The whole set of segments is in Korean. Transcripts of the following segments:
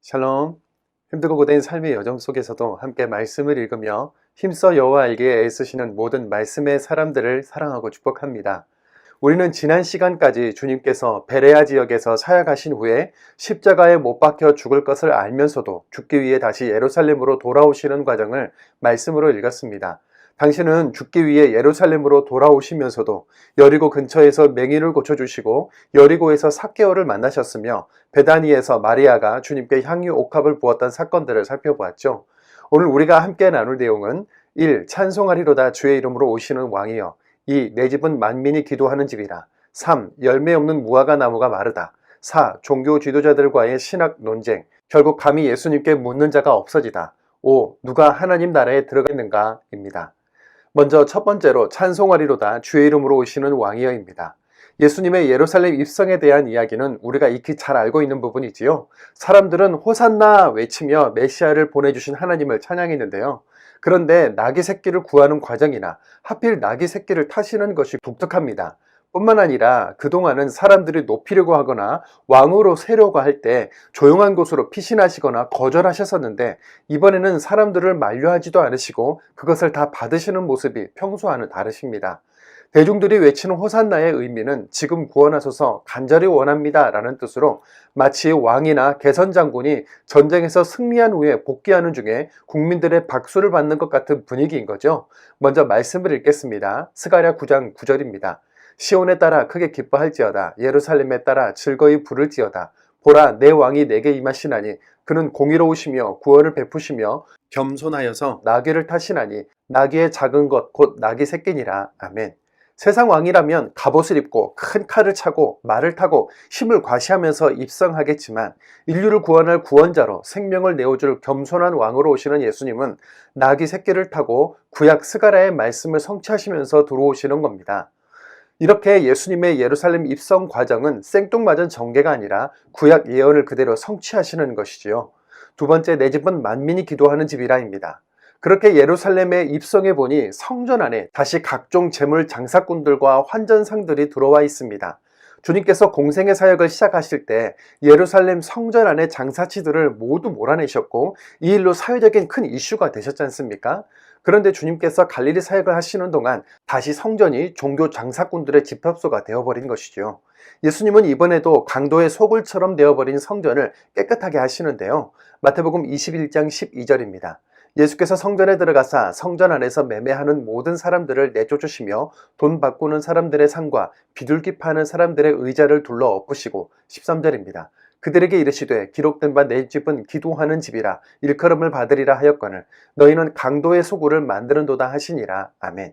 샬롬. 힘들고 고된 삶의 여정 속에서도 함께 말씀을 읽으며 힘써 여호와 알기에 애쓰시는 모든 말씀의 사람들을 사랑하고 축복합니다. 우리는 지난 시간까지 주님께서 베레아 지역에서 사역하신 후에 십자가에 못 박혀 죽을 것을 알면서도 죽기 위해 다시 예루살렘으로 돌아오시는 과정을 말씀으로 읽었습니다. 당신은 죽기 위해 예루살렘으로 돌아오시면서도 여리고 근처에서 맹인을 고쳐주시고 여리고에서 삭개오를 만나셨으며 베다니에서 마리아가 주님께 향유 옥합을 부었던 사건들을 살펴보았죠. 오늘 우리가 함께 나눌 내용은 1. 찬송하리로다 주의 이름으로 오시는 왕이여. 2. 내 집은 만민이 기도하는 집이라. 3. 열매 없는 무화과 나무가 마르다. 4. 종교 지도자들과의 신학 논쟁. 결국 감히 예수님께 묻는 자가 없어지다. 5. 누가 하나님 나라에 들어갔는가 입니다. 먼저 첫 번째로 찬송하리로다 주의 이름으로 오시는 왕이여입니다. 예수님의 예루살렘 입성에 대한 이야기는 우리가 익히 잘 알고 있는 부분이지요. 사람들은 호산나 외치며 메시아를 보내주신 하나님을 찬양했는데요. 그런데 나귀 새끼를 구하는 과정이나 하필 나귀 새끼를 타시는 것이 독특합니다. 뿐만 아니라 그동안은 사람들이 높이려고 하거나 왕으로 세려고 할 때 조용한 곳으로 피신하시거나 거절하셨었는데, 이번에는 사람들을 만류하지도 않으시고 그것을 다 받으시는 모습이 평소와는 다르십니다. 대중들이 외치는 호산나의 의미는 지금 구원하소서 간절히 원합니다 라는 뜻으로, 마치 왕이나 개선장군이 전쟁에서 승리한 후에 복귀하는 중에 국민들의 박수를 받는 것 같은 분위기인 거죠. 먼저 말씀을 읽겠습니다. 스가랴 9장 9절입니다. 시온에 따라 크게 기뻐할지어다. 예루살렘에 따라 즐거이 부를지어다. 보라, 내 왕이 내게 임하시나니 그는 공의로우시며 구원을 베푸시며 겸손하여서 나귀를 타시나니 나귀의 작은 것 곧 나귀 새끼니라. 아멘. 세상 왕이라면 갑옷을 입고 큰 칼을 차고 말을 타고 힘을 과시하면서 입성하겠지만, 인류를 구원할 구원자로 생명을 내어줄 겸손한 왕으로 오시는 예수님은 나귀 새끼를 타고 구약 스가랴의 말씀을 성취하시면서 들어오시는 겁니다. 이렇게 예수님의 예루살렘 입성 과정은 생뚱맞은 전개가 아니라 구약 예언을 그대로 성취하시는 것이지요. 두 번째, 내 집은 만민이 기도하는 집이라입니다. 그렇게 예루살렘에 입성해 보니 성전 안에 다시 각종 재물 장사꾼들과 환전상들이 들어와 있습니다. 주님께서 공생의 사역을 시작하실 때 예루살렘 성전 안의 장사치들을 모두 몰아내셨고 이 일로 사회적인 큰 이슈가 되셨지 않습니까? 그런데 주님께서 갈릴리 사역을 하시는 동안 다시 성전이 종교 장사꾼들의 집합소가 되어버린 것이죠. 예수님은 이번에도 강도의 소굴처럼 되어버린 성전을 깨끗하게 하시는데요. 마태복음 21장 12절입니다. 예수께서 성전에 들어가사 성전 안에서 매매하는 모든 사람들을 내쫓으시며 돈 바꾸는 사람들의 상과 비둘기 파는 사람들의 의자를 둘러 엎으시고, 13절입니다. 그들에게 이르시되 기록된 바 내 집은 기도하는 집이라 일컬음을 받으리라 하였거늘 너희는 강도의 소굴을 만드는도다 하시니라. 아멘.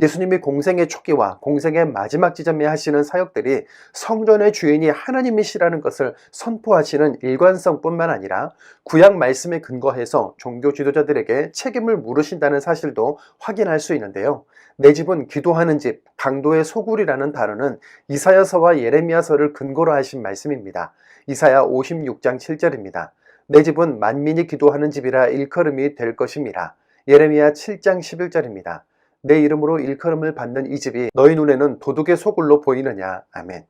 예수님이 공생의 초기와 공생의 마지막 지점에 하시는 사역들이 성전의 주인이 하나님이시라는 것을 선포하시는 일관성뿐만 아니라 구약 말씀에 근거해서 종교 지도자들에게 책임을 물으신다는 사실도 확인할 수 있는데요. 내 집은 기도하는 집, 강도의 소굴이라는 단어는 이사야서와 예레미야서를 근거로 하신 말씀입니다. 이사야 56장 7절입니다. 내 집은 만민이 기도하는 집이라 일컬음이 될 것임이라. 예레미야 7장 11절입니다. 내 이름으로 일컬음을 받는 이 집이 너희 눈에는 도둑의 소굴로 보이느냐. 아멘.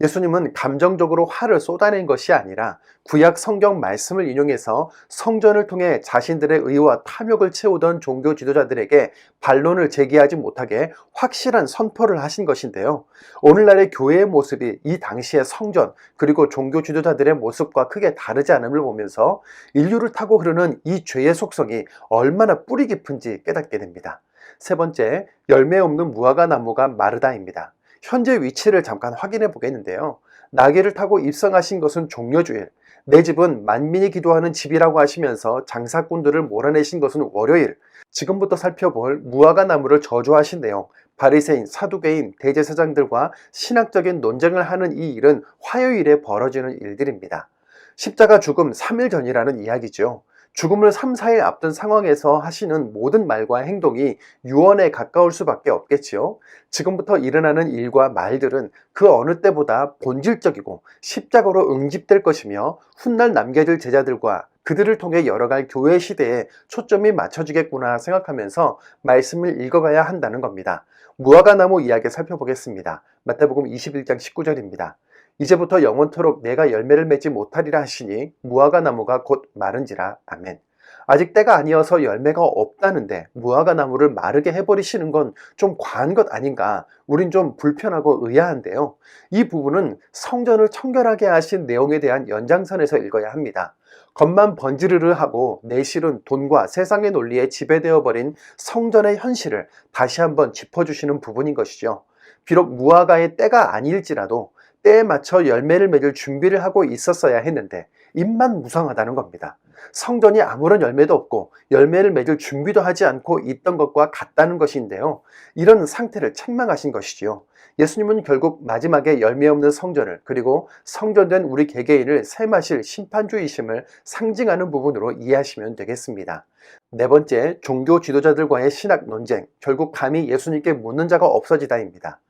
예수님은 감정적으로 화를 쏟아낸 것이 아니라 구약 성경 말씀을 인용해서 성전을 통해 자신들의 의와 탐욕을 채우던 종교 지도자들에게 반론을 제기하지 못하게 확실한 선포를 하신 것인데요. 오늘날의 교회의 모습이 이 당시의 성전 그리고 종교 지도자들의 모습과 크게 다르지 않음을 보면서 인류를 타고 흐르는 이 죄의 속성이 얼마나 뿌리 깊은지 깨닫게 됩니다. 세 번째, 열매 없는 무화과 나무가 마르다입니다. 현재 위치를 잠깐 확인해 보겠는데요. 나귀를 타고 입성하신 것은 종려주일, 내 집은 만민이 기도하는 집이라고 하시면서 장사꾼들을 몰아내신 것은 월요일, 지금부터 살펴볼 무화과 나무를 저주하신 내용, 바리새인, 사두개인, 대제사장들과 신학적인 논쟁을 하는 이 일은 화요일에 벌어지는 일들입니다. 십자가 죽음 3일 전이라는 이야기죠. 죽음을 3, 4일 앞둔 상황에서 하시는 모든 말과 행동이 유언에 가까울 수밖에 없겠지요. 지금부터 일어나는 일과 말들은 그 어느 때보다 본질적이고 십자가로 응집될 것이며 훗날 남겨질 제자들과 그들을 통해 열어갈 교회 시대에 초점이 맞춰지겠구나 생각하면서 말씀을 읽어가야 한다는 겁니다. 무화과 나무 이야기 살펴보겠습니다. 마태복음 21장 19절입니다. 이제부터 영원토록 내가 열매를 맺지 못하리라 하시니 무화과 나무가 곧 마른지라. 아멘. 아직 때가 아니어서 열매가 없다는데 무화과 나무를 마르게 해버리시는 건 좀 과한 것 아닌가? 우린 좀 불편하고 의아한데요. 이 부분은 성전을 청결하게 하신 내용에 대한 연장선에서 읽어야 합니다. 겉만 번지르르 하고 내실은 돈과 세상의 논리에 지배되어 버린 성전의 현실을 다시 한번 짚어주시는 부분인 것이죠. 비록 무화과의 때가 아닐지라도 때에 맞춰 열매를 맺을 준비를 하고 있었어야 했는데 입만 무성하다는 겁니다. 성전이 아무런 열매도 없고 열매를 맺을 준비도 하지 않고 있던 것과 같다는 것인데요. 이런 상태를 책망하신 것이지요. 예수님은 결국 마지막에 열매 없는 성전을, 그리고 성전된 우리 개개인을 세마실 심판주이심을 상징하는 부분으로 이해하시면 되겠습니다. 네 번째, 종교 지도자들과의 신학 논쟁, 결국 감히 예수님께 묻는 자가 없어지다입니다.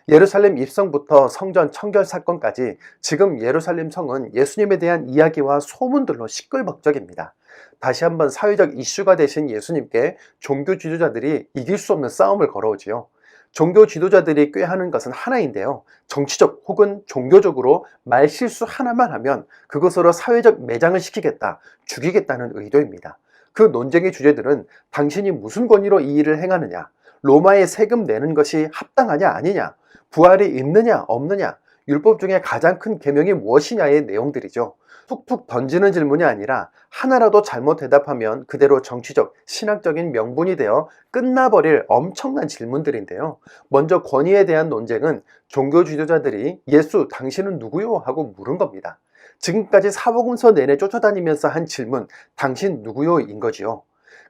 예루살렘 입성부터 성전 청결 사건까지 지금 예루살렘 성은 예수님에 대한 이야기와 소문들로 시끌벅적입니다. 다시 한번 사회적 이슈가 되신 예수님께 종교 지도자들이 이길 수 없는 싸움을 걸어오지요. 종교 지도자들이 꾀하는 것은 하나인데요. 정치적 혹은 종교적으로 말실수 하나만 하면 그것으로 사회적 매장을 시키겠다, 죽이겠다는 의도입니다. 그 논쟁의 주제들은 당신이 무슨 권위로 이 일을 행하느냐, 로마에 세금 내는 것이 합당하냐 아니냐, 부활이 있느냐 없느냐, 율법 중에 가장 큰 계명이 무엇이냐의 내용들이죠. 툭툭 던지는 질문이 아니라 하나라도 잘못 대답하면 그대로 정치적, 신학적인 명분이 되어 끝나버릴 엄청난 질문들인데요. 먼저 권위에 대한 논쟁은 종교 지도자들이 예수 당신은 누구요? 하고 물은 겁니다. 지금까지 사복음서 내내 쫓아다니면서 한 질문, 당신 누구요? 인 거지요.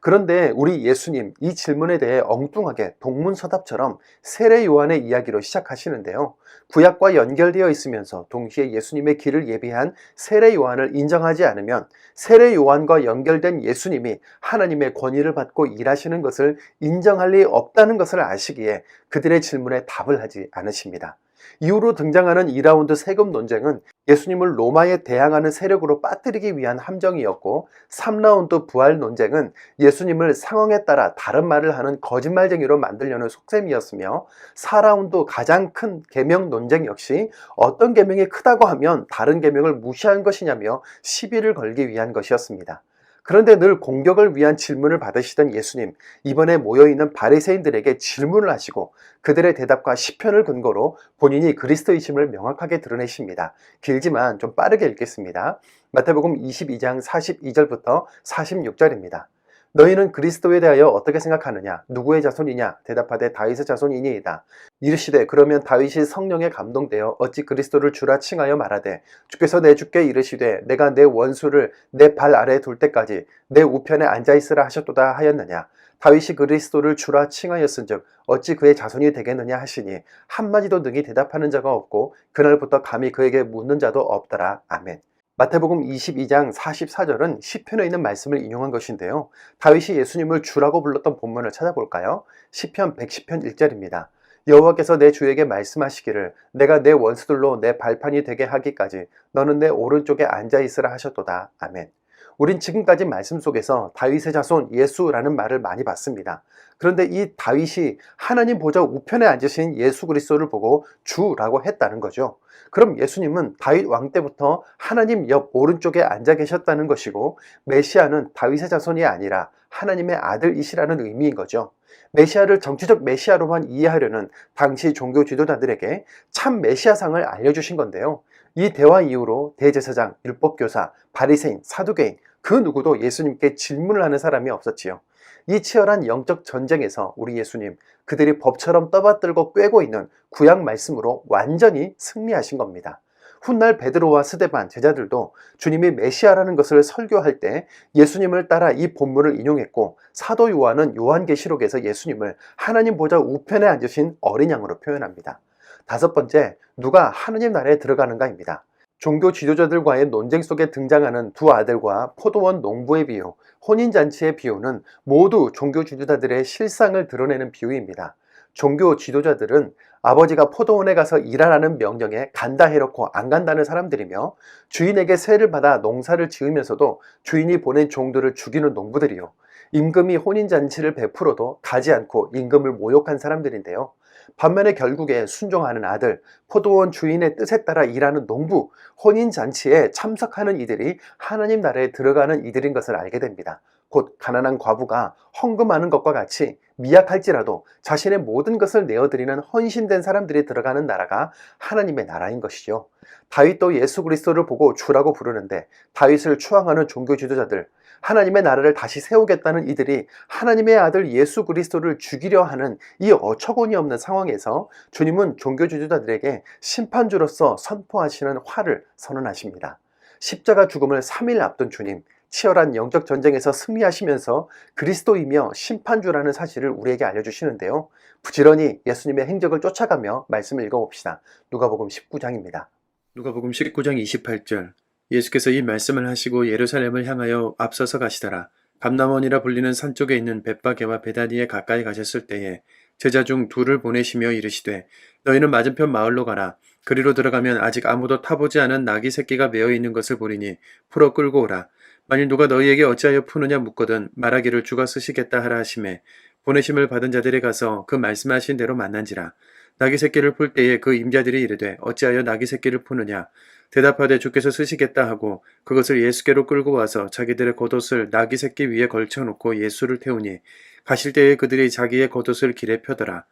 그런데 우리 예수님 이 질문에 대해 엉뚱하게 동문서답처럼 세례 요한의 이야기로 시작하시는데요. 구약과 연결되어 있으면서 동시에 예수님의 길을 예비한 세례 요한을 인정하지 않으면 세례 요한과 연결된 예수님이 하나님의 권위를 받고 일하시는 것을 인정할 리 없다는 것을 아시기에 그들의 질문에 답을 하지 않으십니다. 이후로 등장하는 2라운드 세금 논쟁은 예수님을 로마에 대항하는 세력으로 빠뜨리기 위한 함정이었고, 3라운드 부활 논쟁은 예수님을 상황에 따라 다른 말을 하는 거짓말쟁이로 만들려는 속셈이었으며, 4라운드 가장 큰 계명 논쟁 역시 어떤 계명이 크다고 하면 다른 계명을 무시한 것이냐며 시비를 걸기 위한 것이었습니다. 그런데 늘 공격을 위한 질문을 받으시던 예수님, 이번에 모여있는 바리새인들에게 질문을 하시고 그들의 대답과 시편을 근거로 본인이 그리스도이심을 명확하게 드러내십니다. 길지만 좀 빠르게 읽겠습니다. 마태복음 22장 42절부터 46절입니다. 너희는 그리스도에 대하여 어떻게 생각하느냐? 누구의 자손이냐? 대답하되 다윗의 자손이니이다. 이르시되 그러면 다윗이 성령에 감동되어 어찌 그리스도를 주라 칭하여 말하되 주께서 내 주께 이르시되 내가 내 원수를 내 발 아래에 둘 때까지 내 우편에 앉아있으라 하셨도다 하였느냐? 다윗이 그리스도를 주라 칭하였은즉 어찌 그의 자손이 되겠느냐 하시니 한마디도 능히 대답하는 자가 없고 그날부터 감히 그에게 묻는 자도 없더라. 아멘. 마태복음 22장 44절은 시편에 있는 말씀을 인용한 것인데요. 다윗이 예수님을 주라고 불렀던 본문을 찾아볼까요? 시편 110편 1절입니다. 여호와께서 내 주에게 말씀하시기를 내가 내 원수들로 내 발판이 되게 하기까지 너는 내 오른쪽에 앉아있으라 하셨도다. 아멘. 우린 지금까지 말씀 속에서 다윗의 자손 예수라는 말을 많이 봤습니다. 그런데 이 다윗이 하나님 보좌 우편에 앉으신 예수 그리스도를 보고 주라고 했다는 거죠. 그럼 예수님은 다윗 왕 때부터 하나님 옆 오른쪽에 앉아 계셨다는 것이고 메시아는 다윗의 자손이 아니라 하나님의 아들이시라는 의미인 거죠. 메시아를 정치적 메시아로만 이해하려는 당시 종교 지도자들에게 참 메시아상을 알려주신 건데요. 이 대화 이후로 대제사장, 율법교사, 바리새인, 사두개인 그 누구도 예수님께 질문을 하는 사람이 없었지요. 이 치열한 영적 전쟁에서 우리 예수님, 그들이 법처럼 떠받들고 꿰고 있는 구약 말씀으로 완전히 승리하신 겁니다. 훗날 베드로와 스데반 제자들도 주님이 메시아라는 것을 설교할 때 예수님을 따라 이 본문을 인용했고, 사도 요한은 요한계시록에서 예수님을 하나님 보좌 우편에 앉으신 어린 양으로 표현합니다. 다섯 번째, 누가 하나님 나라에 들어가는가입니다. 종교 지도자들과의 논쟁 속에 등장하는 두 아들과 포도원 농부의 비유, 혼인잔치의 비유는 모두 종교 지도자들의 실상을 드러내는 비유입니다. 종교 지도자들은 아버지가 포도원에 가서 일하라는 명령에 간다 해놓고 안 간다는 사람들이며, 주인에게 세를 받아 농사를 지으면서도 주인이 보낸 종들을 죽이는 농부들이요, 임금이 혼인잔치를 베풀어도 가지 않고 임금을 모욕한 사람들인데요. 반면에 결국에 순종하는 아들, 포도원 주인의 뜻에 따라 일하는 농부, 혼인잔치에 참석하는 이들이 하나님 나라에 들어가는 이들인 것을 알게 됩니다. 곧 가난한 과부가 헌금하는 것과 같이 미약할지라도 자신의 모든 것을 내어드리는 헌신된 사람들이 들어가는 나라가 하나님의 나라인 것이죠. 다윗도 예수 그리스도를 보고 주라고 부르는데 다윗을 추앙하는 종교 지도자들, 하나님의 나라를 다시 세우겠다는 이들이 하나님의 아들 예수 그리스도를 죽이려 하는 이 어처구니 없는 상황에서 주님은 종교 지도자들에게 심판주로서 선포하시는 화를 선언하십니다. 십자가 죽음을 3일 앞둔 주님, 치열한 영적 전쟁에서 승리하시면서 그리스도이며 심판주라는 사실을 우리에게 알려주시는데요. 부지런히 예수님의 행적을 쫓아가며 말씀을 읽어봅시다. 누가복음 19장입니다. 누가복음 19장 28절. 예수께서 이 말씀을 하시고 예루살렘을 향하여 앞서서 가시더라. 감람원이라 불리는 산 쪽에 있는 벳바게와 베다니에 가까이 가셨을 때에 제자 중 둘을 보내시며 이르시되 너희는 맞은편 마을로 가라. 그리로 들어가면 아직 아무도 타보지 않은 나귀 새끼가 메어 있는 것을 보리니 풀어 끌고 오라. 만일 누가 너희에게 어찌하여 푸느냐 묻거든 말하기를 주가 쓰시겠다 하라 하시매 보내심을 받은 자들이 가서 그 말씀하신 대로 만난지라. 나귀 새끼를 풀 때에 그 임자들이 이르되 어찌하여 나귀 새끼를 푸느냐 대답하되 주께서 쓰시겠다 하고 그것을 예수께로 끌고 와서 자기들의 겉옷을 나귀 새끼 위에 걸쳐놓고 예수를 태우니 가실 때에 그들이 자기의 겉옷을 길에 펴더라.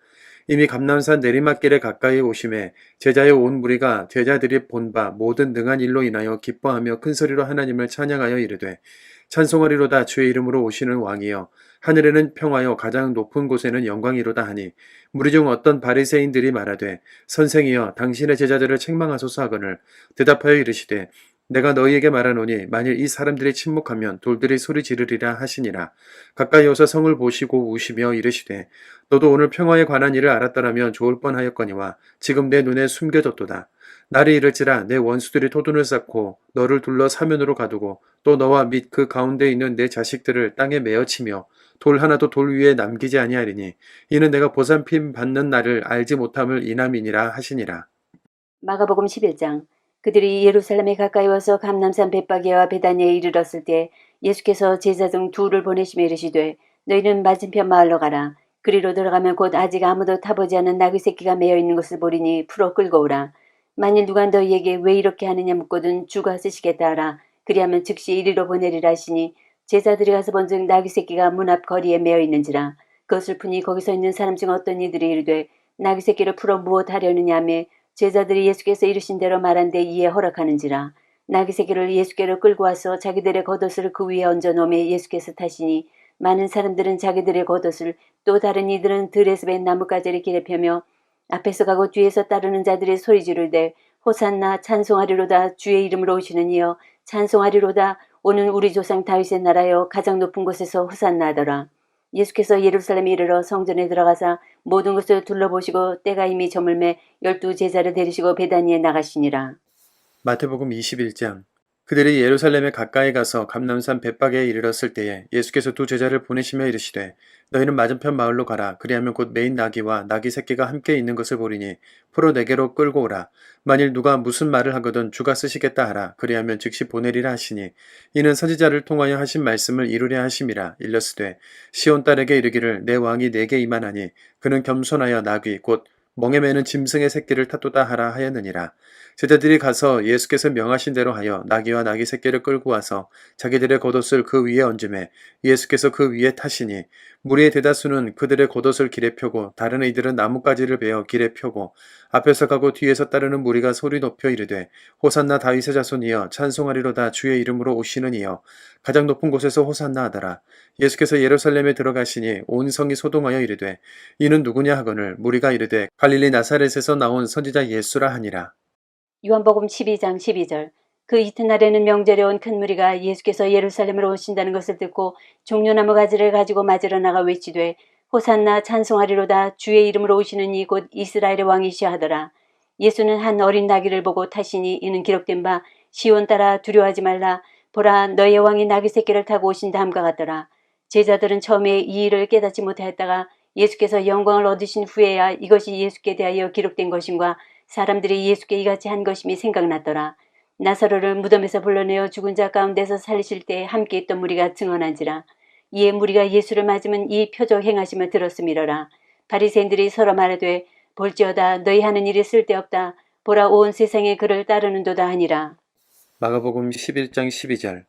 이미 감람산 내리막길에 가까이 오심에 제자의 온 무리가 제자들이 본 바 모든 능한 일로 인하여 기뻐하며 큰 소리로 하나님을 찬양하여 이르되 찬송하리로다 주의 이름으로 오시는 왕이여 하늘에는 평화여 가장 높은 곳에는 영광이로다 하니 무리 중 어떤 바리새인들이 말하되 선생이여 당신의 제자들을 책망하소서 하거늘 대답하여 이르시되 내가 너희에게 말하노니 만일 이 사람들이 침묵하면 돌들이 소리 지르리라 하시니라. 가까이 오서 성을 보시고 우시며 이르시되 너도 오늘 평화에 관한 일을 알았더라면 좋을 뻔하였거니와 지금 내 눈에 숨겨졌도다. 날이 이를지라 내 원수들이 토둔을 쌓고 너를 둘러 사면으로 가두고 또 너와 및 그 가운데 있는 내 자식들을 땅에 메어치며 돌 하나도 돌 위에 남기지 아니하리니 이는 내가 보살핌 받는 날을 알지 못함을 인함이니라 하시니라. 마가복음 11장. 그들이 예루살렘에 가까이 와서 감람산 벳바게와 베다니에 이르렀을 때 예수께서 제자 중 둘을 보내시며 이르시되 너희는 맞은편 마을로 가라. 그리로 들어가면 곧 아직 아무도 타보지 않은 나귀 새끼가 메어 있는 것을 보리니 풀어 끌고 오라. 만일 누가 너희에게 왜 이렇게 하느냐 묻거든 주가 쓰시겠다 하라. 그리하면 즉시 이리로 보내리라 하시니 제자들이 가서 본즉 나귀 새끼가 문 앞 거리에 메어 있는지라. 그것을 푸니 거기서 있는 사람 중 어떤 이들이 이르되 나귀 새끼를 풀어 무엇 하려느냐 하며 제자들이 예수께서 이르신 대로 말한 데 이에 허락하는지라. 나귀 새끼를 예수께로 끌고 와서 자기들의 겉옷을 그 위에 얹어 놓으며 예수께서 타시니 많은 사람들은 자기들의 겉옷을 또 다른 이들은 들에서 벤 나뭇가지를 길에 펴며 앞에서 가고 뒤에서 따르는 자들이 소리 지르되 호산나 찬송하리로다 주의 이름으로 오시는 이여 찬송하리로다 오는 우리 조상 다윗의 나라여 가장 높은 곳에서 호산나 하더라. 예수께서 예루살렘에 이르러 성전에 들어가사 모든 것을 둘러보시고 때가 이미 저물매 12 제자를 데리시고 베다니에 나가시니라. 마태복음 21장. 그들이 예루살렘에 가까이 가서 감람산 벳바게에 이르렀을 때에 예수께서 두 제자를 보내시며 이르시되 너희는 맞은편 마을로 가라. 그리하면 곧 메인 나귀와 나귀 새끼가 함께 있는 것을 보리니 풀어 내게로 끌고 오라. 만일 누가 무슨 말을 하거든 주가 쓰시겠다 하라. 그리하면 즉시 보내리라 하시니 이는 선지자를 통하여 하신 말씀을 이루려 하심이라. 일러스되 시온 딸에게 이르기를 내 왕이 내게 임하나니 그는 겸손하여 나귀 곧 멍에 매는 짐승의 새끼를 탓도다 하라 하였느니라. 제자들이 가서 예수께서 명하신 대로 하여 나귀와 나귀 새끼를 끌고 와서 자기들의 겉옷을 그 위에 얹음에 예수께서 그 위에 타시니 무리의 대다수는 그들의 겉옷을 길에 펴고 다른 이들은 나뭇가지를 베어 길에 펴고 앞에서 가고 뒤에서 따르는 무리가 소리 높여 이르되 호산나 다윗의 자손이여 찬송하리로다 주의 이름으로 오시는 이여 가장 높은 곳에서 호산나 하더라. 예수께서 예루살렘에 들어가시니 온 성이 소동하여 이르되 이는 누구냐 하거늘 무리가 이르되 갈릴리 나사렛에서 나온 선지자 예수라 하니라. 요한복음 12장 12절. 그 이튿날에는 명절에 온 큰 무리가 예수께서 예루살렘으로 오신다는 것을 듣고 종려나무 가지를 가지고 맞으러 나가 외치되 호산나 찬송하리로다 주의 이름으로 오시는 이 곧 이스라엘의 왕이시여 하더라. 예수는 한 어린 나귀를 보고 타시니 이는 기록된 바 시온 따라 두려워하지 말라 보라 너의 왕이 나귀 새끼를 타고 오신다 함과 같더라. 제자들은 처음에 이 일을 깨닫지 못하였다가 예수께서 영광을 얻으신 후에야 이것이 예수께 대하여 기록된 것임과 사람들이 예수께 이같이 한 것임이 생각났더라. 나사로를 무덤에서 불러내어 죽은 자 가운데서 살리실 때 함께 있던 무리가 증언한지라. 이에 무리가 예수를 맞으면 이 표적 행하심을 들었음이러라. 바리새인들이 서로 말하되 볼지어다 너희 하는 일이 쓸데없다. 보라 온 세상에 그를 따르는도다 하니라. 마가복음 11장 12절.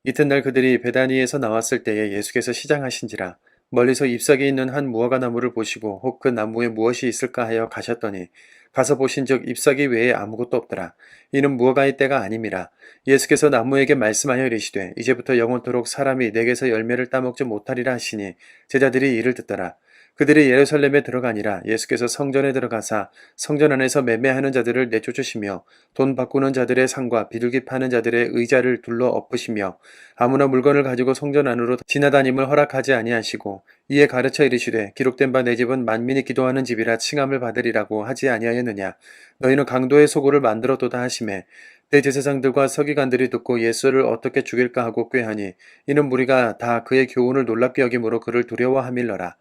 이튿날 그들이 베다니에서 나왔을 때에 예수께서 시장하신지라 멀리서 잎사귀 있는 한 무화과 나무를 보시고 혹 그 나무에 무엇이 있을까 하여 가셨더니 가서 보신즉 잎사귀 외에 아무것도 없더라. 이는 무화과의 때가 아님이라. 예수께서 나무에게 말씀하여 이르시되 이제부터 영원토록 사람이 내게서 열매를 따먹지 못하리라 하시니 제자들이 이를 듣더라. 그들이 예루살렘에 들어가니라. 예수께서 성전에 들어가사 성전 안에서 매매하는 자들을 내쫓으시며 돈 바꾸는 자들의 상과 비둘기 파는 자들의 의자를 둘러 엎으시며 아무나 물건을 가지고 성전 안으로 지나다님을 허락하지 아니하시고 이에 가르쳐 이르시되 기록된 바 내 집은 만민이 기도하는 집이라 칭함을 받으리라고 하지 아니하였느냐. 너희는 강도의 소굴을 만들었도다 하시매 대제사장들과 서기관들이 듣고 예수를 어떻게 죽일까 하고 꾀하니 이는 무리가 다 그의 교훈을 놀랍게 여김으로 그를 두려워함일러라.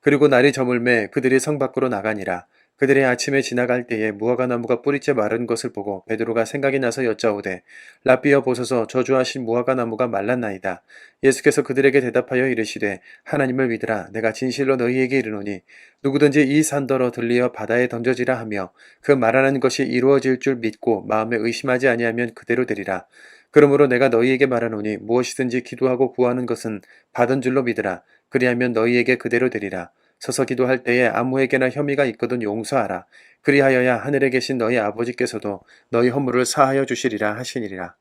그리고 날이 저물매 그들이 성 밖으로 나가니라. 그들이 아침에 지나갈 때에 무화과 나무가 뿌리째 마른 것을 보고 베드로가 생각이 나서 여짜오되 라비여 보소서 저주하신 무화과 나무가 말랐나이다. 예수께서 그들에게 대답하여 이르시되 하나님을 믿으라. 내가 진실로 너희에게 이르노니 누구든지 이 산더러 들리어 바다에 던져지라 하며 그 말하는 것이 이루어질 줄 믿고 마음에 의심하지 아니하면 그대로 되리라. 그러므로 내가 너희에게 말하노니 무엇이든지 기도하고 구하는 것은 받은 줄로 믿으라. 그리하면 너희에게 그대로 되리라. 서서 기도할 때에 아무에게나 혐의가 있거든 용서하라. 그리하여야 하늘에 계신 너희 아버지께서도 너희 허물을 사하여 주시리라 하시니라.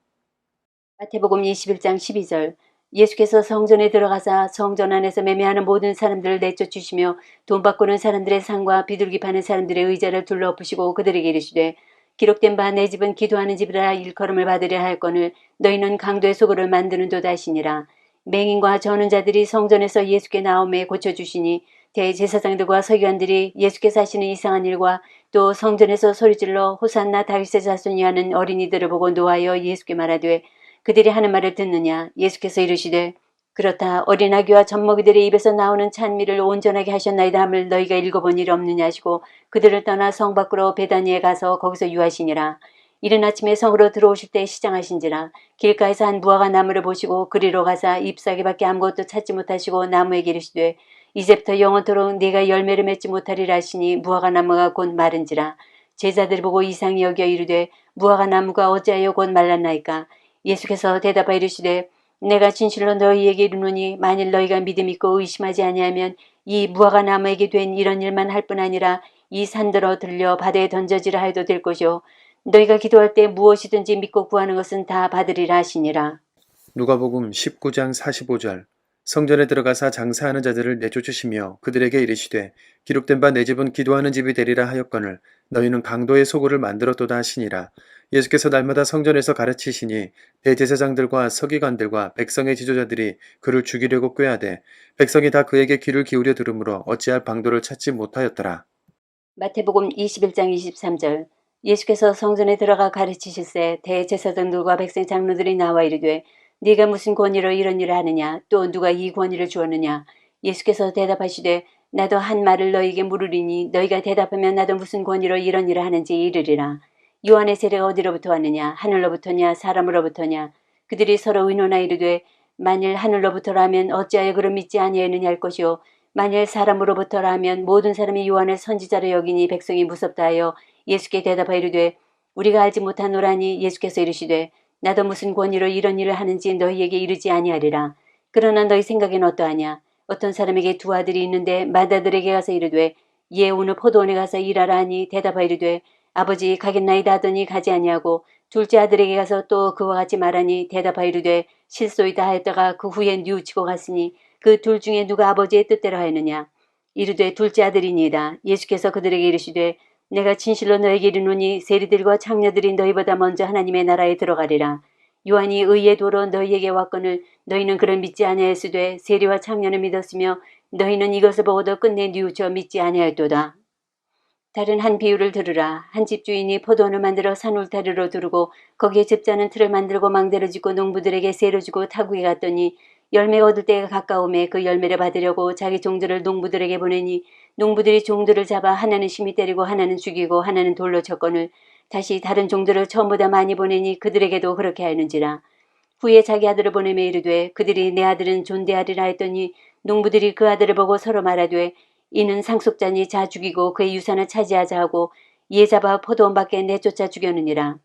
마태복음 21장 12절. 예수께서 성전에 들어가사 성전 안에서 매매하는 모든 사람들을 내쫓으시며 돈 바꾸는 사람들의 상과 비둘기 파는 사람들의 의자를 둘러엎으시고 그들에게 이르시되 기록된 바 내 집은 기도하는 집이라 일컬음을 받으려 할거늘 너희는 강도의 소굴을 만드는도다 하시니라. 맹인과 저는 자들이 성전에서 예수께 나오매 고쳐주시니 대제사장들과 서기관들이 예수께서 하시는 이상한 일과 또 성전에서 소리질러 호산나 다윗의 자손이 하는 어린이들을 보고 노하여 예수께 말하되 그들이 하는 말을 듣느냐. 예수께서 이르시되 그렇다 어린아기와 젖먹이들의 입에서 나오는 찬미를 온전하게 하셨나이다 함을 너희가 읽어본 일 없느냐 하시고 그들을 떠나 성 밖으로 베다니에 가서 거기서 유하시니라. 이른 아침에 성으로 들어오실 때 시장하신지라. 길가에서 한 무화과 나무를 보시고 그리로 가사 잎사귀밖에 아무것도 찾지 못하시고 나무에게 이르시되 이제부터 영원토록 네가 열매를 맺지 못하리라 하시니 무화과 나무가 곧 마른지라. 제자들 보고 이상히 여겨 이르되 무화과 나무가 어찌하여 곧 말랐나이까. 예수께서 대답하여 이르시되 내가 진실로 너희에게 이르노니 만일 너희가 믿음 있고 의심하지 아니하면 이 무화과 나무에게 된 이런 일만 할 뿐 아니라 이 산더러 들려 바다에 던져지라 해도 될 것이요 너희가 기도할 때 무엇이든지 믿고 구하는 것은 다 받으리라 하시니라. 누가복음 19장 45절. 성전에 들어가사 장사하는 자들을 내쫓으시며 그들에게 이르시되 기록된 바 내 집은 기도하는 집이 되리라 하였거늘 너희는 강도의 소굴을 만들었도다 하시니라. 예수께서 날마다 성전에서 가르치시니 대제사장들과 서기관들과 백성의 지도자들이 그를 죽이려고 꾀하되 백성이 다 그에게 귀를 기울여 들으므로 어찌할 방도를 찾지 못하였더라. 마태복음 21장 23절. 예수께서 성전에 들어가 가르치실세 대제사장들과 백성 장로들이 나와 이르되 네가 무슨 권위로 이런 일을 하느냐 또 누가 이 권위를 주었느냐. 예수께서 대답하시되 나도 한 말을 너희에게 물으리니 너희가 대답하면 나도 무슨 권위로 이런 일을 하는지 이르리라. 요한의 세례가 어디로부터 왔느냐 하늘로부터냐 사람으로부터냐. 그들이 서로 의논하 이르되 만일 하늘로부터라면 어찌하여 그를 믿지 아니하느냐 할 것이요 만일 사람으로부터라면 모든 사람이 요한을 선지자로 여기니 백성이 무섭다 하여 예수께 대답하여 이르되 우리가 알지 못하노라니. 예수께서 이르시되 나도 무슨 권위로 이런 일을 하는지 너희에게 이르지 아니하리라. 그러나 너희 생각에는 어떠하냐. 어떤 사람에게 두 아들이 있는데 맏아들에게 가서 이르되 얘 오늘 포도원에 가서 일하라 하니 대답하여 이르되 아버지 가겠나이다 하더니 가지 아니하고 둘째 아들에게 가서 또 그와 같이 말하니 대답하여 이르되 실소이다 하였다가 그 후에 뉘우치고 갔으니 그 둘 중에 누가 아버지의 뜻대로 하였느냐. 이르되 둘째 아들이니이다. 예수께서 그들에게 이르시되 내가 진실로 너에게 이르노니 세리들과 창녀들이 너희보다 먼저 하나님의 나라에 들어가리라. 요한이 의의 도로 너희에게 왔거늘 너희는 그를 믿지 아니하였으되 세리와 창녀는 믿었으며 너희는 이것을 보고도 끝내 뉘우쳐 믿지 아니하였도다. 다른 한 비유를 들으라. 한 집주인이 포도원을 만들어 산 울타리로 두르고 거기에 집자는 틀을 만들고 망대를 짓고 농부들에게 세를 주고 타국에 갔더니 열매가 얻을 때가 가까움에 그 열매를 받으려고 자기 종들을 농부들에게 보내니 농부들이 종들을 잡아 하나는 심히 때리고 하나는 죽이고 하나는 돌로 쳤거늘 다시 다른 종들을 처음보다 많이 보내니 그들에게도 그렇게 하는지라. 후에 자기 아들을 보내매 이르되 그들이 내 아들은 존대하리라 했더니 농부들이 그 아들을 보고 서로 말하되 이는 상속자니 자 죽이고 그의 유산을 차지하자 하고 이에 잡아 포도원 밖에 내쫓아 죽였느니라.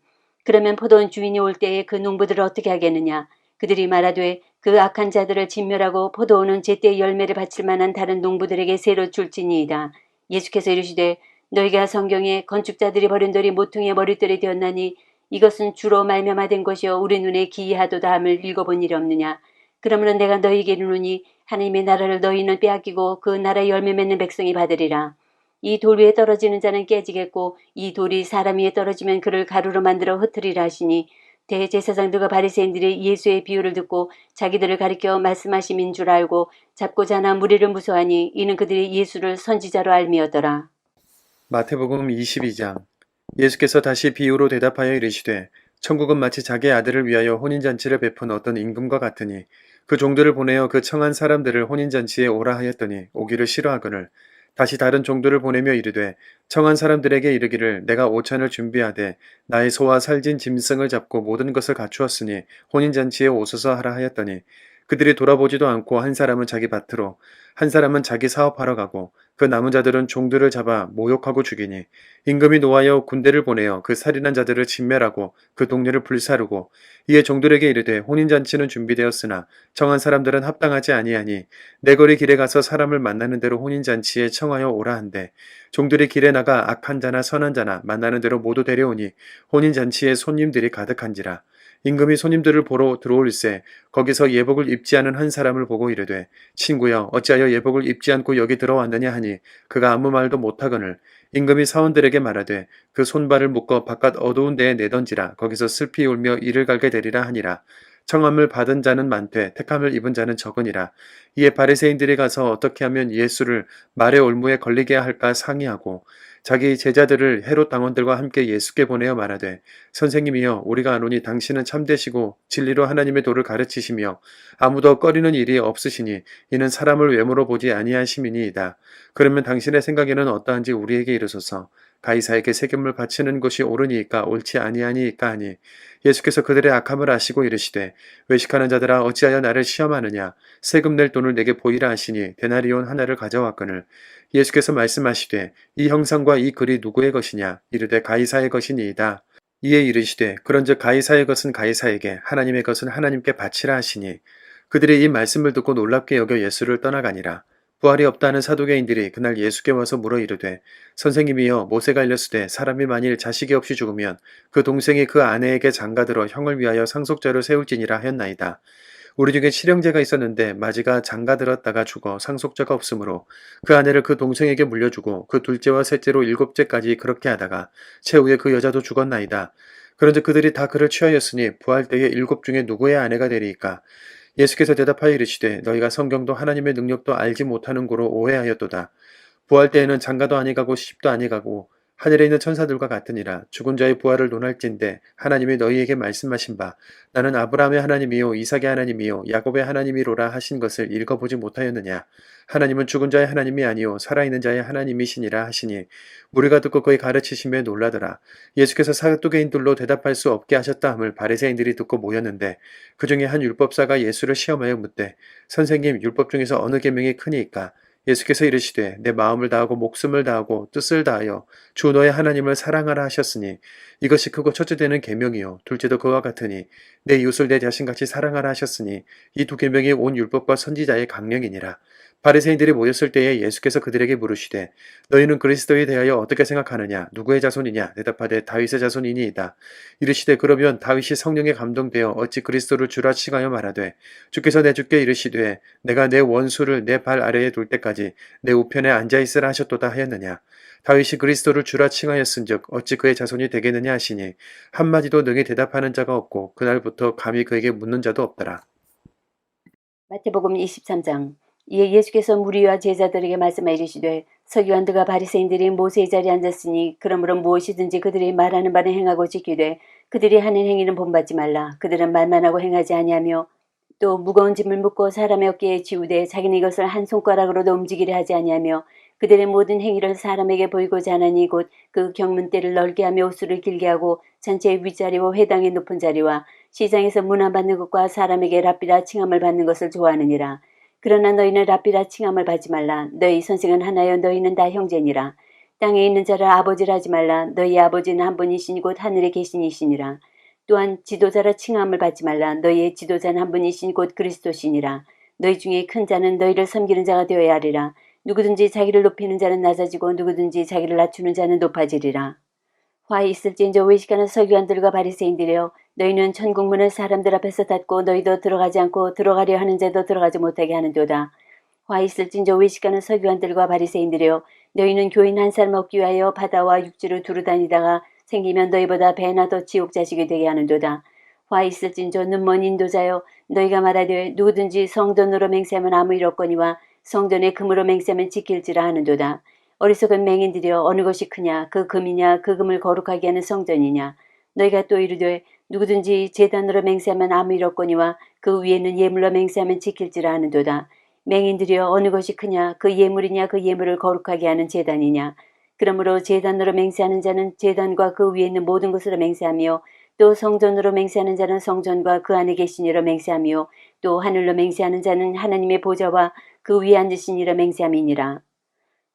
그러면 포도원 주인이 올 때에 그 농부들을 어떻게 하겠느냐. 그들이 말하되 그 악한 자들을 진멸하고 포도원은 제때 열매를 바칠 만한 다른 농부들에게 새로 줄지니이다. 예수께서 이르시되 너희가 성경에 건축자들이 버린 돌이 모퉁이의 머릿돌이 되었나니 이것은 주로 말미암아된 것이요 우리 눈에 기이하도다 함을 읽어본 일이 없느냐. 그러므로 내가 너희에게 이르노니 하나님의 나라를 너희는 빼앗기고 그 나라의 열매 맺는 백성이 받으리라. 이 돌 위에 떨어지는 자는 깨지겠고 이 돌이 사람 위에 떨어지면 그를 가루로 만들어 흩으리라 하시니 대제사장들과 바리새인들이 예수의 비유를 듣고 자기들을 가리켜 말씀하심인 줄 알고 잡고자 하나 무리를 무서워하니 이는 그들이 예수를 선지자로 알미었더라. 마태복음 22장. 예수께서 다시 비유로 대답하여 이르시되 천국은 마치 자기 아들을 위하여 혼인잔치를 베푼 어떤 임금과 같으니 그 종들을 보내어 그 청한 사람들을 혼인잔치에 오라 하였더니 오기를 싫어하거늘 다시 다른 종들을 보내며 이르되 청한 사람들에게 이르기를 내가 오찬을 준비하되 나의 소와 살진 짐승을 잡고 모든 것을 갖추었으니 혼인잔치에 오소서 하라 하였더니 그들이 돌아보지도 않고 한 사람은 자기 밭으로 한 사람은 자기 사업하러 가고 그 남은 자들은 종들을 잡아 모욕하고 죽이니 임금이 노하여 군대를 보내어 그 살인한 자들을 진멸하고 그 동네를 불사르고 이에 종들에게 이르되 혼인잔치는 준비되었으나 청한 사람들은 합당하지 아니하니 내 거리 길에 가서 사람을 만나는 대로 혼인잔치에 청하여 오라 한대 종들이 길에 나가 악한 자나 선한 자나 만나는 대로 모두 데려오니 혼인잔치에 손님들이 가득한지라 임금이 손님들을 보러 들어올세 거기서 예복을 입지 않은 한 사람을 보고 이르되 친구여 어찌하여 예복을 입지 않고 여기 들어왔느냐 하니 그가 아무 말도 못하거늘 임금이 사원들에게 말하되 그 손발을 묶어 바깥 어두운 데에 내던지라 거기서 슬피 울며 이를 갈게 되리라 하니라. 청함을 받은 자는 많되 택함을 입은 자는 적으니라. 이에 바리새인들이 가서 어떻게 하면 예수를 말의 올무에 걸리게 할까 상의하고 자기 제자들을 헤롯 당원들과 함께 예수께 보내어 말하되 선생님이여 우리가 아노니 당신은 참되시고 진리로 하나님의 도를 가르치시며 아무도 꺼리는 일이 없으시니 이는 사람을 외모로 보지 아니하심이니이다. 그러면 당신의 생각에는 어떠한지 우리에게 이르소서. 가이사에게 세금을 바치는 것이 옳으니이까 옳지 아니하니이까 하니 예수께서 그들의 악함을 아시고 이르시되 외식하는 자들아 어찌하여 나를 시험하느냐 세금 낼 돈을 내게 보이라 하시니 데나리온 하나를 가져왔거늘 예수께서 말씀하시되 이 형상과 이 글이 누구의 것이냐 이르되 가이사의 것이니이다. 이에 이르시되 그런즉 가이사의 것은 가이사에게 하나님의 것은 하나님께 바치라 하시니 그들이 이 말씀을 듣고 놀랍게 여겨 예수를 떠나가니라. 부활이 없다는 사두개인들이 그날 예수께 와서 물어 이르되 선생님이여 모세가 일렀으되 사람이 만일 자식이 없이 죽으면 그 동생이 그 아내에게 장가들어 형을 위하여 상속자를 세울지니라 하였나이다. 우리 중에 칠형제가 있었는데 마지가 장가들었다가 죽어 상속자가 없으므로 그 아내를 그 동생에게 물려주고 그 둘째와 셋째로 일곱째까지 그렇게 하다가 최후에 그 여자도 죽었나이다. 그런즉 그들이 다 그를 취하였으니 부활 때에 일곱 중에 누구의 아내가 되리이까? 예수께서 대답하여 이르시되 너희가 성경도 하나님의 능력도 알지 못하는 고로 오해하였도다. 부활 때에는 장가도 아니가고 시집도 아니가고 하늘에 있는 천사들과 같으니라. 죽은 자의 부활을 논할진대 하나님이 너희에게 말씀하신 바 나는 아브라함의 하나님이요 이삭의 하나님이요 야곱의 하나님이로라 하신 것을 읽어보지 못하였느냐. 하나님은 죽은 자의 하나님이 아니요 살아있는 자의 하나님이시니라 하시니 무리가 듣고 그의 가르치심에 놀라더라. 예수께서 사두개인들로 대답할 수 없게 하셨다 함을 바리새인들이 듣고 모였는데 그 중에 한 율법사가 예수를 시험하여 묻되 선생님 율법 중에서 어느 계명이 크니이까? 예수께서 이르시되 내 마음을 다하고 목숨을 다하고 뜻을 다하여 주 너의 하나님을 사랑하라 하셨으니 이것이 크고 첫째 되는 계명이요 둘째도 그와 같으니 내 이웃을 내 자신같이 사랑하라 하셨으니 이 두 계명이 온 율법과 선지자의 강령이니라. 바리새인들이 모였을 때에 예수께서 그들에게 물으시되 너희는 그리스도에 대하여 어떻게 생각하느냐 누구의 자손이냐 대답하되 다윗의 자손이니이다. 이르시되 그러면 다윗이 성령에 감동되어 어찌 그리스도를 주라 칭하여 말하되 주께서 내 주께 이르시되 내가 내 원수를 내 발 아래에 둘 때까지 내 우편에 앉아있으라 하셨도다 하였느냐. 다윗이 그리스도를 주라 칭하였은즉 어찌 그의 자손이 되겠느냐 하시니 한마디도 능히 대답하는 자가 없고 그날부터 감히 그에게 묻는 자도 없더라. 마태복음 23장. 이에 예수께서 무리와 제자들에게 말씀하 이르시되 서기관들과 바리새인들이 모세의 자리에 앉았으니 그러므로 무엇이든지 그들이 말하는 바는 행하고 지키되 그들이 하는 행위는 본받지 말라. 그들은 말만 하고 행하지 아니하며 또 무거운 짐을 묶고 사람의 어깨에 지우되 자기는 이것을 한 손가락으로도 움직이려 하지 아니하며 그들의 모든 행위를 사람에게 보이고자 하나니 곧 그 경문대를 넓게 하며 옷수를 길게 하고 전체의 윗자리와 회당의 높은 자리와 시장에서 문안받는 것과 사람에게 랍비라 칭함을 받는 것을 좋아하느니라. 그러나 너희는 랍비라 칭함을 받지 말라. 너희 선생은 하나여 너희는 다 형제니라. 땅에 있는 자를 아버지라 하지 말라. 너희 아버지는 한 분이시니 곧 하늘에 계신 이시니라. 또한 지도자라 칭함을 받지 말라. 너희의 지도자는 한 분이시니 곧 그리스도시니라. 너희 중에 큰 자는 너희를 섬기는 자가 되어야 하리라. 누구든지 자기를 높이는 자는 낮아지고 누구든지 자기를 낮추는 자는 높아지리라. 화에 있을지인저 외식하는 서기관들과 바리새인들이여 너희는 천국문을 사람들 앞에서 닫고 너희도 들어가지 않고 들어가려 하는 자도 들어가지 못하게 하는도다. 화 있을진저 외식하는 서기관들과 바리새인들이여 너희는 교인 한 사람 얻기 위하여 바다와 육지를 두루 다니다가 생기면 너희보다 배나 더 지옥 자식이 되게 하는도다. 화 있을진저 눈먼 인도자여 너희가 말하되 누구든지 성전으로 맹세하면 아무 일 없거니와 성전에 금으로 맹세하면 지킬지라 하는도다. 어리석은 맹인들이여 어느 것이 크냐 그 금이냐 그 금을 거룩하게 하는 성전이냐. 너희가 또 이르되 누구든지 제단으로 맹세하면 아무 일 없거니와 그 위에는 예물로 맹세하면 지킬지라 하는도다. 맹인들이여 어느 것이 크냐 그 예물이냐 그 예물을 거룩하게 하는 제단이냐. 그러므로 제단으로 맹세하는 자는 제단과 그 위에 있는 모든 것으로 맹세하며 또 성전으로 맹세하는 자는 성전과 그 안에 계신 이로 맹세하며 또 하늘로 맹세하는 자는 하나님의 보좌와 그 위에 앉으신 이로 맹세함이니라.